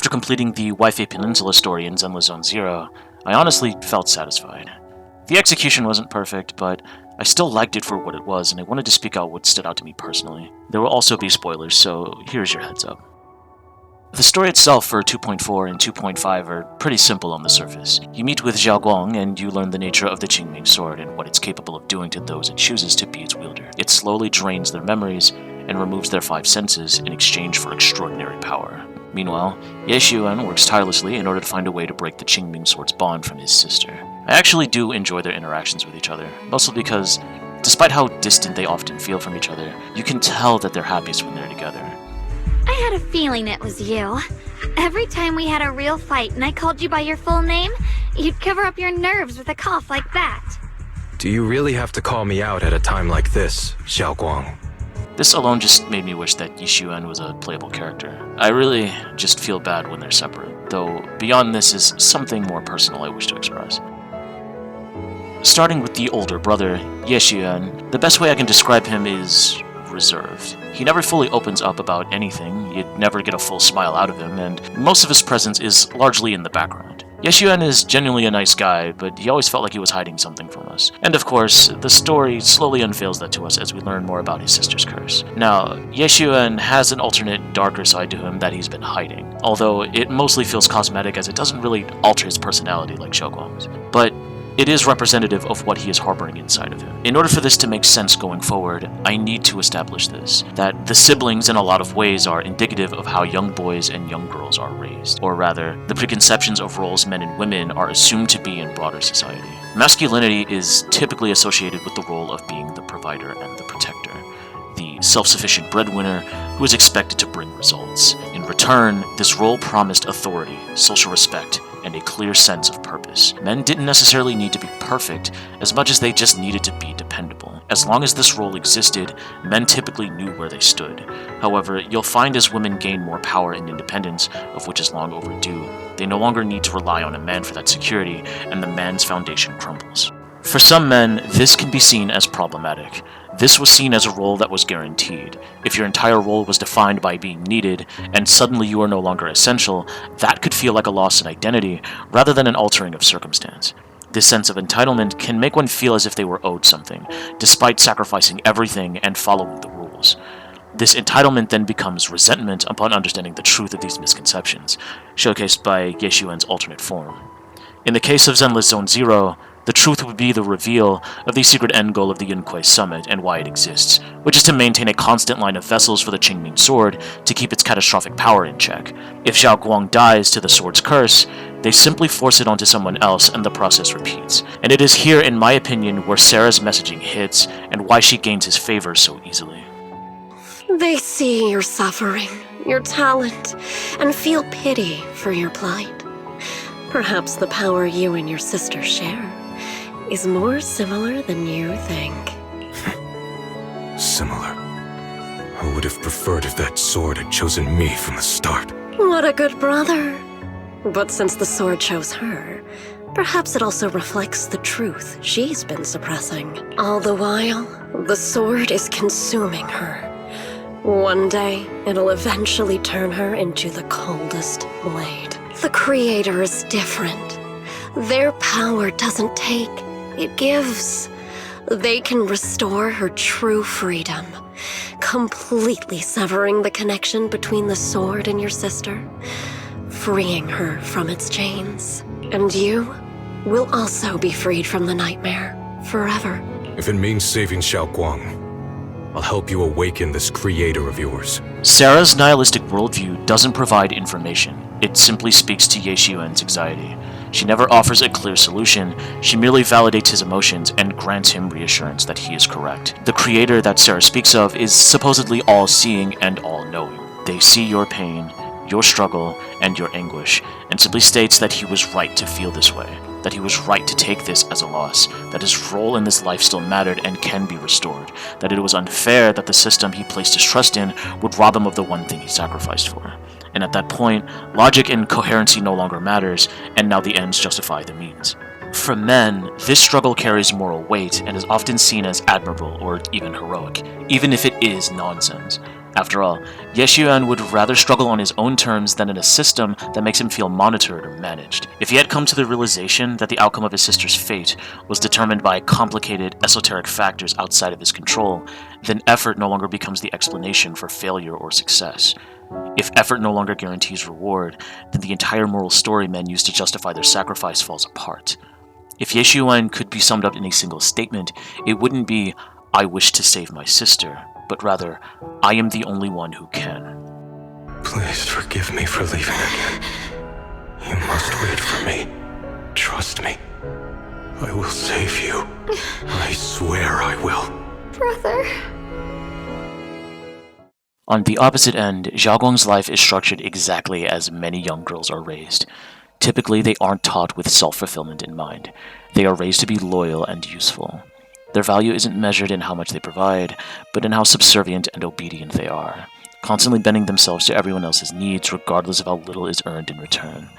After completing the Waifei Peninsula story in Zenless Zone Zero, I honestly felt satisfied. The execution wasn't perfect, but I still liked it for what it was, and I wanted to speak out what stood out to me personally. There will also be spoilers, so here's your heads up. The story itself for 2.4 and 2.5 are pretty simple on the surface. You meet with Shunguang and you learn the nature of the Qingming sword and what it's capable of doing to those it chooses to be its wielder. It slowly drains their memories and removes their 5 senses in exchange for extraordinary power. Meanwhile, Shiyuan works tirelessly in order to find a way to break the Qingming sword's bond from his sister. I actually do enjoy their interactions with each other, mostly because, despite how distant they often feel from each other, you can tell that they're happiest when they're together. I had a feeling it was you. Every time we had a real fight and I called you by your full name, you'd cover up your nerves with a cough like that. Do you really have to call me out at a time like this, Xiaoguang? This alone just made me wish that Yixuan was a playable character. I really just feel bad when they're separate, though beyond this is something more personal I wish to express. Starting with the older brother, Yixuan, the best way I can describe him is reserved. He never fully opens up about anything, you'd never get a full smile out of him, and most of his presence is largely in the background. Yixuan is genuinely a nice guy, but he always felt like he was hiding something from us. And of course, the story slowly unveils that to us as we learn more about his sister's curse. Now, Yixuan has an alternate, darker side to him that he's been hiding, although it mostly feels cosmetic as it doesn't really alter his personality like Shouguang's. But it is representative of what he is harboring inside of him. In order for this to make sense going forward, I need to establish this, that the siblings in a lot of ways are indicative of how young boys and young girls are raised, or rather, the preconceptions of roles men and women are assumed to be in broader society. Masculinity is typically associated with the role of being the provider and the protector, the self-sufficient breadwinner who is expected to bring results. In return, this role promised authority, social respect, and a clear sense of purpose. Men didn't necessarily need to be perfect as much as they just needed to be dependable. As long as this role existed, men typically knew where they stood. However, you'll find as women gain more power and independence, of which is long overdue, they no longer need to rely on a man for that security, and the man's foundation crumbles. For some men, this can be seen as problematic. This was seen as a role that was guaranteed. If your entire role was defined by being needed, and suddenly you are no longer essential, that could feel like a loss in identity, rather than an altering of circumstance. This sense of entitlement can make one feel as if they were owed something, despite sacrificing everything and following the rules. This entitlement then becomes resentment upon understanding the truth of these misconceptions, showcased by Yixuan's alternate form. In the case of Zenless Zone Zero, the truth would be the reveal of the secret end goal of the Yunque Summit and why it exists, which is to maintain a constant line of vessels for the Qingming sword to keep its catastrophic power in check. If Xiaoguang dies to the sword's curse, they simply force it onto someone else and the process repeats. And it is here, in my opinion, where Sarah's messaging hits and why she gains his favor so easily. They see your suffering, your talent, and feel pity for your plight. Perhaps the power you and your sister share is more similar than you think. Similar? I would have preferred if that sword had chosen me from the start. What a good brother. But since the sword chose her, perhaps it also reflects the truth she's been suppressing. All the while, the sword is consuming her. One day, it'll eventually turn her into the coldest blade. The Creator is different. Their power doesn't take, it gives. They can restore her true freedom, completely severing the connection between the sword and your sister, freeing her from its chains. And you will also be freed from the nightmare, forever. If it means saving Xiaoguang, I'll help you awaken this creator of yours. Sarah's nihilistic worldview doesn't provide information. It simply speaks to Yixuan's anxiety. She never offers a clear solution, she merely validates his emotions and grants him reassurance that he is correct. The creator that Sarah speaks of is supposedly all-seeing and all-knowing. They see your pain, your struggle, and your anguish, and simply states that he was right to feel this way, that he was right to take this as a loss, that his role in this life still mattered and can be restored, that it was unfair that the system he placed his trust in would rob him of the one thing he sacrificed for. And at that point, logic and coherency no longer matters, and now the ends justify the means. For men, this struggle carries moral weight and is often seen as admirable or even heroic, even if it is nonsense. After all, Shiyuan would rather struggle on his own terms than in a system that makes him feel monitored or managed. If he had come to the realization that the outcome of his sister's fate was determined by complicated, esoteric factors outside of his control, then effort no longer becomes the explanation for failure or success. If effort no longer guarantees reward, then the entire moral story men use to justify their sacrifice falls apart. If Shiyuan could be summed up in a single statement, it wouldn't be, "I wish to save my sister," but rather, "I am the only one who can." Please forgive me for leaving again. You must wait for me. Trust me. I will save you. I swear I will. Brother. On the opposite end, Xiaoguang's life is structured exactly as many young girls are raised. Typically, they aren't taught with self-fulfillment in mind. They are raised to be loyal and useful. Their value isn't measured in how much they provide, but in how subservient and obedient they are, constantly bending themselves to everyone else's needs regardless of how little is earned in return.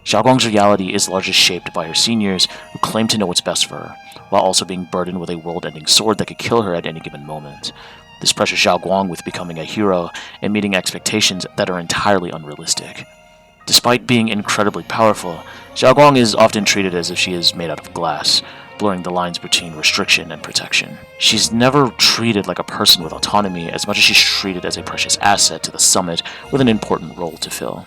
Xiaoguang's reality is largely shaped by her seniors, who claim to know what's best for her, while also being burdened with a world-ending sword that could kill her at any given moment. This pressures Xiaoguang with becoming a hero and meeting expectations that are entirely unrealistic. Despite being incredibly powerful, Xiaoguang is often treated as if she is made out of glass, blurring the lines between restriction and protection. She's never treated like a person with autonomy as much as she's treated as a precious asset to the summit with an important role to fill.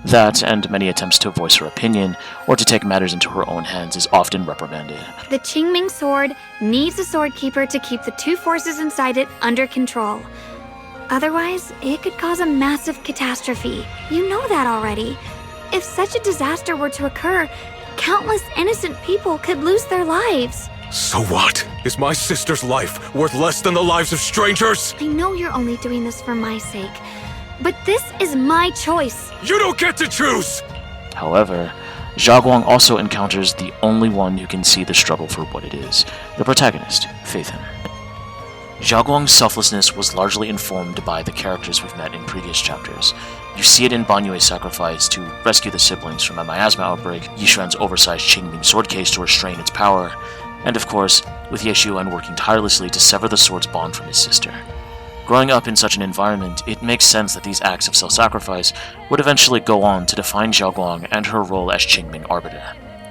That, and many attempts to voice her opinion, or to take matters into her own hands, is often reprimanded. The Qingming sword needs a sword keeper to keep the two forces inside it under control. Otherwise, it could cause a massive catastrophe. You know that already. If such a disaster were to occur, countless innocent people could lose their lives. So what? Is my sister's life worth less than the lives of strangers? I know you're only doing this for my sake, but this is my choice. You don't get to choose! However, Xiaoguang also encounters the only one who can see the struggle for what it is, the protagonist, Phaethon. Xiaoguang's selflessness was largely informed by the characters we've met in previous chapters. You see it in Banyue's sacrifice to rescue the siblings from a miasma outbreak, Yishuan's oversized Qingming sword case to restrain its power, and of course, with Yishuan working tirelessly to sever the sword's bond from his sister. Growing up in such an environment, it makes sense that these acts of self-sacrifice would eventually go on to define Xiaoguang and her role as Qingming Arbiter,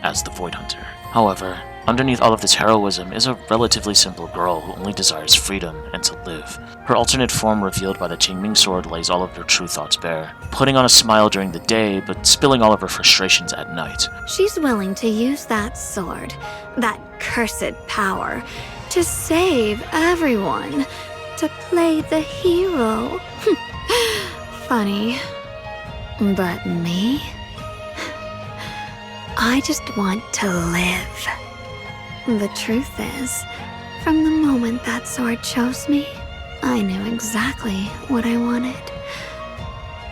as the Void Hunter. However, underneath all of this heroism is a relatively simple girl who only desires freedom and to live. Her alternate form revealed by the Qingming sword lays all of her true thoughts bare, putting on a smile during the day, but spilling all of her frustrations at night. She's willing to use that sword, that cursed power, to save everyone, to play the hero. Funny. But me? I just want to live. The truth is, from the moment that sword chose me, I knew exactly what I wanted.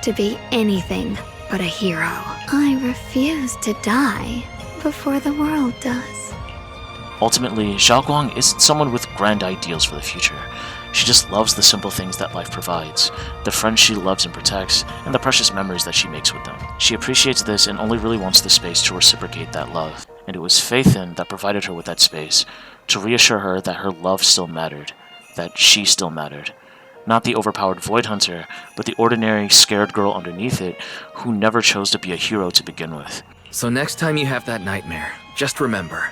To be anything but a hero. I refuse to die before the world does. Ultimately, Xiaoguang isn't someone with grand ideals for the future. She just loves the simple things that life provides, the friends she loves and protects, and the precious memories that she makes with them. She appreciates this and only really wants the space to reciprocate that love. And it was Phaethon that provided her with that space, to reassure her that her love still mattered, that she still mattered. Not the overpowered Void Hunter, but the ordinary, scared girl underneath it, who never chose to be a hero to begin with. So next time you have that nightmare, just remember,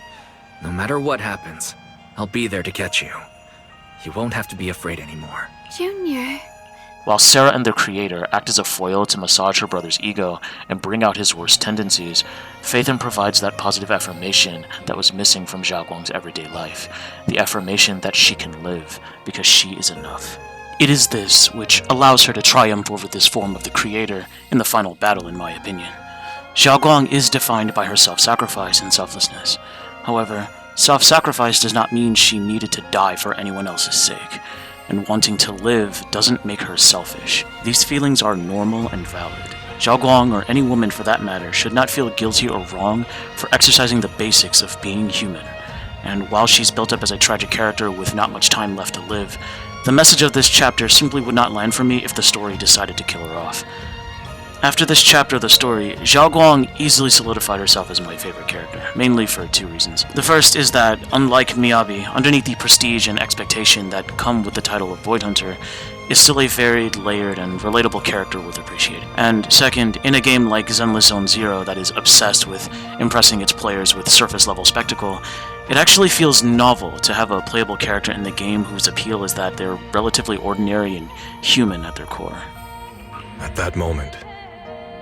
no matter what happens, I'll be there to catch you. You won't have to be afraid anymore. Junior. While Sarah and their creator act as a foil to massage her brother's ego and bring out his worst tendencies, Phaethon provides that positive affirmation that was missing from Xiaoguang's everyday life, the affirmation that she can live because she is enough. It is this which allows her to triumph over this form of the creator in the final battle, in my opinion. Xiaoguang is defined by her self-sacrifice and selflessness. However, self-sacrifice does not mean she needed to die for anyone else's sake, and wanting to live doesn't make her selfish. These feelings are normal and valid. Xiaoguang, or any woman for that matter, should not feel guilty or wrong for exercising the basics of being human. And while she's built up as a tragic character with not much time left to live, the message of this chapter simply would not land for me if the story decided to kill her off. After this chapter of the story, Xiaoguang easily solidified herself as my favorite character, mainly for two reasons. The first is that, unlike Miyabi, underneath the prestige and expectation that come with the title of Void Hunter, is still a varied, layered, and relatable character worth appreciating. And second, in a game like Zenless Zone Zero that is obsessed with impressing its players with surface-level spectacle, it actually feels novel to have a playable character in the game whose appeal is that they're relatively ordinary and human at their core. At that moment,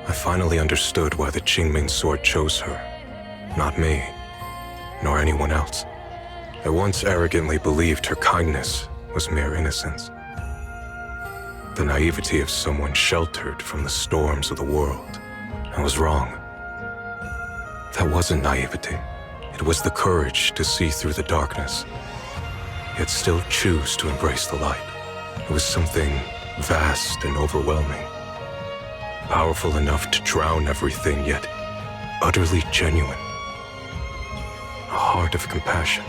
I finally understood why the Qingming sword chose her. Not me, nor anyone else. I once arrogantly believed her kindness was mere innocence. The naivety of someone sheltered from the storms of the world. I was wrong. That wasn't naivety. It was the courage to see through the darkness, yet still choose to embrace the light. It was something vast and overwhelming. Powerful enough to drown everything, yet utterly genuine. A heart of compassion.